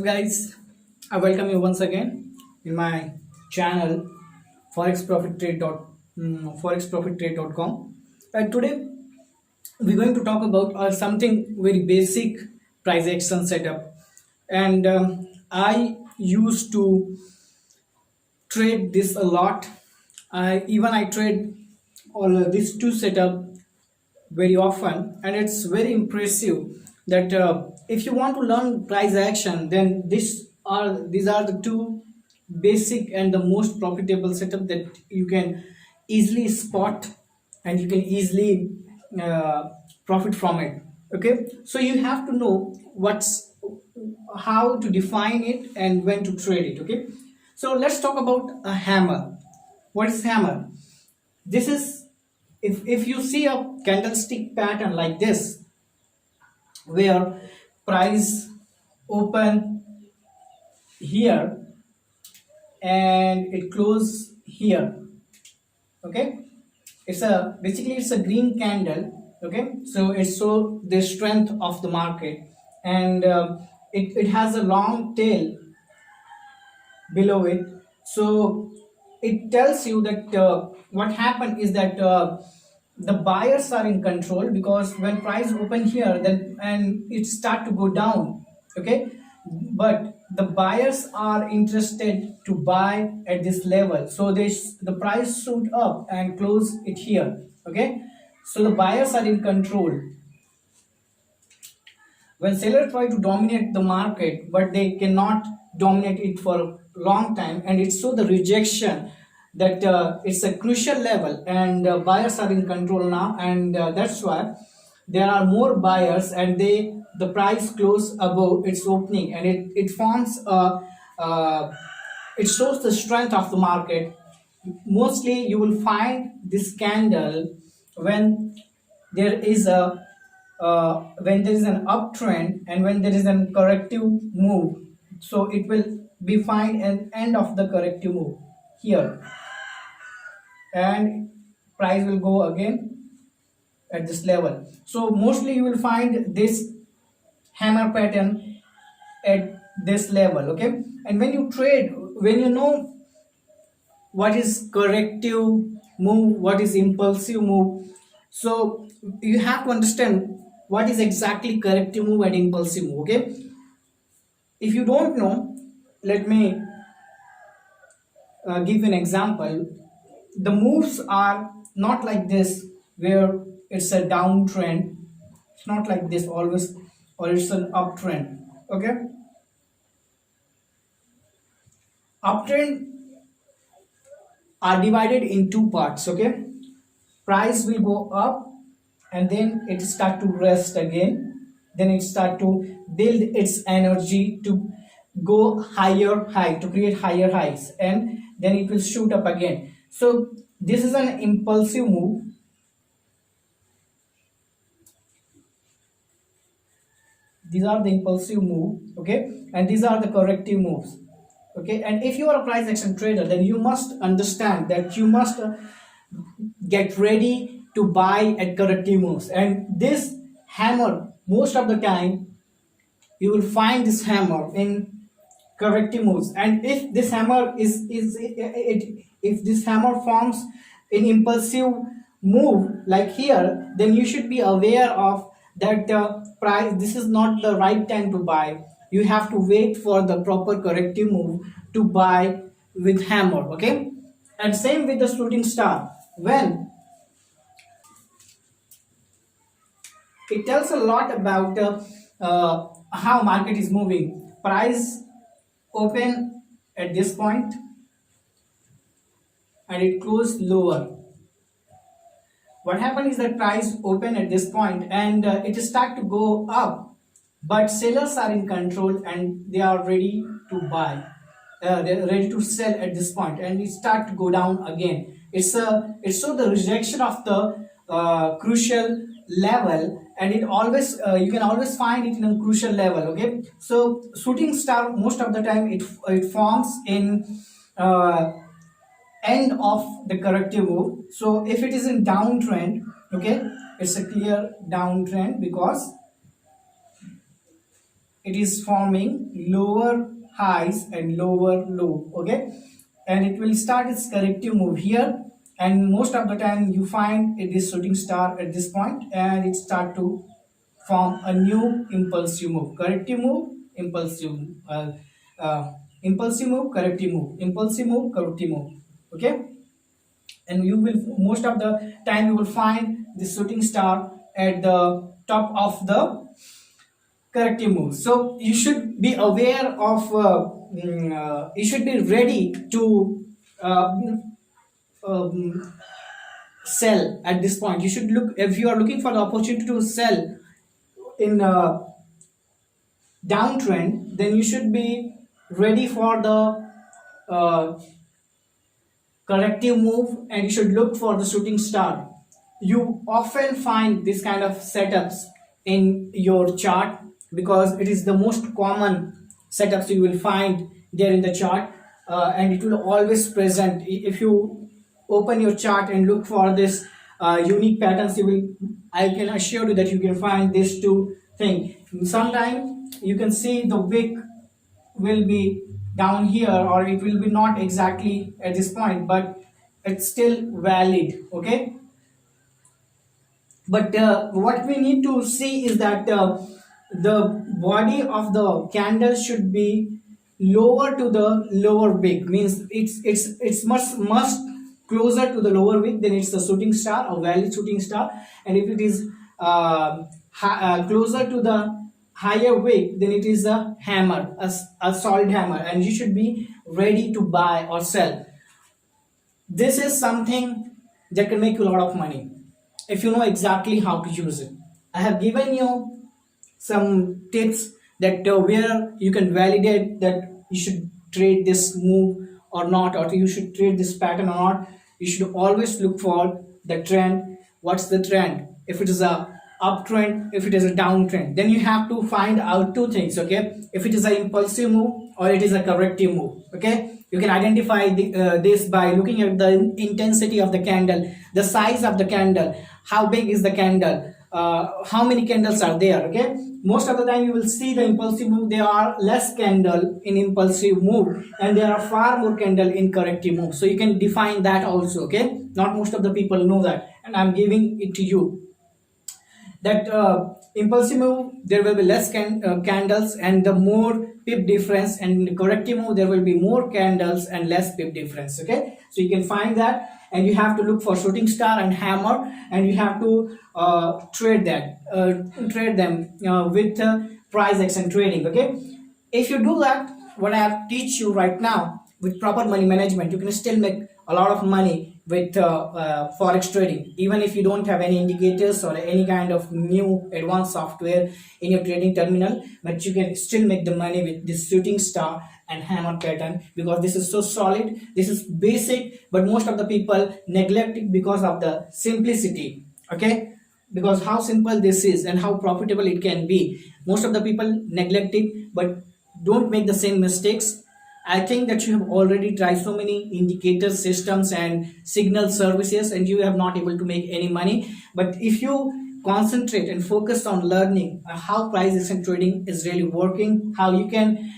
guys, I welcome you once again in my channel forexprofittrade.com. And today we're going to talk about something very basic, price action setup. And I used to trade this a lot. I trade all these two setup very often, and it's very impressive that if you want to learn price action, then these are the two basic and the most profitable setup that you can easily spot, and you can easily uh, profit from it. Okay, so you have to know what's how to define it and when to trade it. Okay, so let's talk about a hammer. What is hammer? This is, if you see a candlestick pattern like this, where price open here and it close here. Okay, it's a green candle. Okay, so it shows the strength of the market, and it has a long tail below it. So it tells you that what happened is that the buyers are in control, because when price open here then and it start to go down. Okay, but the buyers are interested to buy at this level, so the price shoot up and close it here. Okay, so the buyers are in control. When sellers try to dominate the market, but they cannot dominate it for a long time, and it's so the rejection that it's a crucial level, and buyers are in control now, and that's why there are more buyers, and the price close above its opening, and it forms uh, it shows the strength of the market. Mostly you will find this candle when there is a when there is an uptrend and when there is a corrective move. So it will be find an end of the corrective move here, and price will go again at this level. So mostly you will find this hammer pattern at this level. Okay, and when you trade, when you know what is corrective move, what is impulsive move, so you have to understand what is exactly corrective move and impulsive move. Okay, if you don't know, let me give you an example. The moves are not like this, where it's a downtrend. It's not like this always, or it's an uptrend. Okay, uptrend are divided in two parts. Okay, price will go up and then it start to rest again, then it start to build its energy to go higher high, to create higher highs, and then it will shoot up again. So this is an impulsive move. These are the impulsive move. Okay, and these are the corrective moves. Okay, and if you are a price action trader, then you must understand that you must get ready to buy at corrective moves. And this hammer, most of the time you will find this hammer in corrective moves. And if this hammer if this hammer forms an impulsive move like here, then you should be aware of that price, this is not the right time to buy. You have to wait for the proper corrective move to buy with hammer. Okay, and same with the shooting star. When it tells a lot about how market is moving. Price open at this point and it closed lower. What happened is that price open at this point and it start to go up, but sellers are in control and they are ready to buy. They're ready to sell at this point, and it start to go down again. It's so the rejection of the crucial level, and it always you can always find it in a crucial level. Okay, so shooting star, most of the time it forms in end of the corrective move. So if it is in downtrend, okay, it's a clear downtrend, because it is forming lower highs and lower low. Okay, and it will start its corrective move here, and most of the time you find it is shooting star at this point, and it start to form a new impulsive move, corrective move, impulsive, uh, uh, impulsive move, corrective move, impulsive move, corrective move. Okay, and you will most of the time you will find the shooting star at the top of the corrective move. So you should be aware of you should be ready to uh, um, sell at this point. You should look, if you are looking for the opportunity to sell in a downtrend, then you should be ready for the uh, corrective move, and you should look for the shooting star. You often find this kind of setups in your chart because it is the most common setups you will find there in the chart, and it will always present. If you open your chart and look for this unique patterns, you will, I can assure you that you can find these two things. Sometimes you can see the wick will be down here, or it will be not exactly at this point, but it's still valid. Okay, but what we need to see is that the body of the candle should be lower to the lower wick, means it's much closer to the lower wick, then it's a shooting star, a valid shooting star. And if it is closer to the higher wick, then it is a hammer, a solid hammer, and you should be ready to buy or sell. This is something that can make you a lot of money if you know exactly how to use it. I have given you some tips that where you can validate that you should trade this move or not, or you should trade this pattern or not. You should always look for the trend. What's the trend? If it is a uptrend, if it is a downtrend, then you have to find out two things. Okay, if it is an impulsive move or it is a corrective move. Okay, you can identify this by looking at the intensity of the candle, the size of the candle, how big is the candle, how many candles are there. Okay, most of the time you will see the impulsive move, there are less candle in impulsive move and there are far more candle in corrective move. So you can define that also. Okay, not most of the people know that, and I'm giving it to you that impulsive move there will be less candles and the more pip difference, and in corrective move there will be more candles and less pip difference. Okay, so you can find that, and you have to look for shooting star and hammer, and you have to trade them with price action trading. Okay, if you do that, what I have teach you right now with proper money management, you can still make a lot of money with forex trading, even if you don't have any indicators or any kind of new advanced software in your trading terminal. But you can still make the money with this shooting star and hammer pattern, because this is so solid, this is basic, but most of the people neglect it because of the simplicity. Okay, because how simple this is and how profitable it can be, most of the people neglect it. But don't make the same mistakes. I think that you have already tried so many indicator systems and signal services and you have not able to make any money. But if you concentrate and focus on learning how price action trading is really working, how you can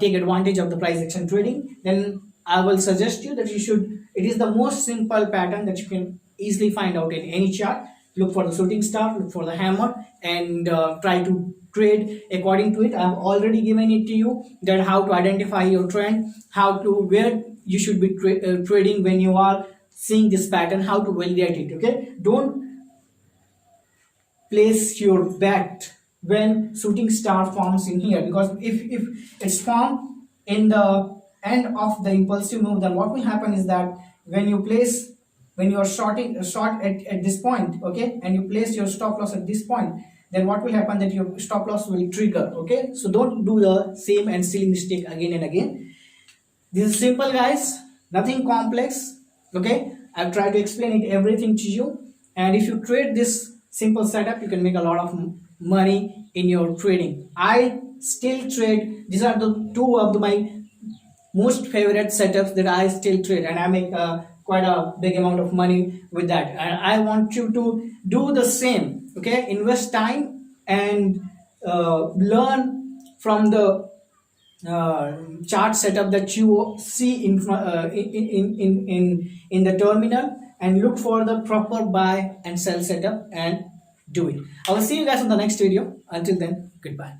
take advantage of the price action trading, then I will suggest you that you should, it is the most simple pattern that you can easily find out in any chart. Look for the shooting star, look for the hammer, and try to trade according to it. I have already given it to you that how to identify your trend, how to, where you should be trading when you are seeing this pattern, how to validate it. Okay, don't place your bet when shooting star forms in here, because if it's formed in the end of the impulsive move, then what will happen is that when you place, when you are short at this point, okay, and you place your stop loss at this point, then what will happen that your stop loss will trigger. Okay, so don't do the same and silly mistake again and again. This is simple, guys, nothing complex. Okay, I've tried to explain it everything to you, and if you trade this simple setup, you can make a lot of money in your trading. I still trade, these are the two of my most favorite setups that I still trade, and I make quite a big amount of money with that, and I want you to do the same. Okay, invest time and learn from the uh, chart setup that you see in the terminal, and look for the proper buy and sell setup and do it. I will see you guys on the next video. Until then, goodbye.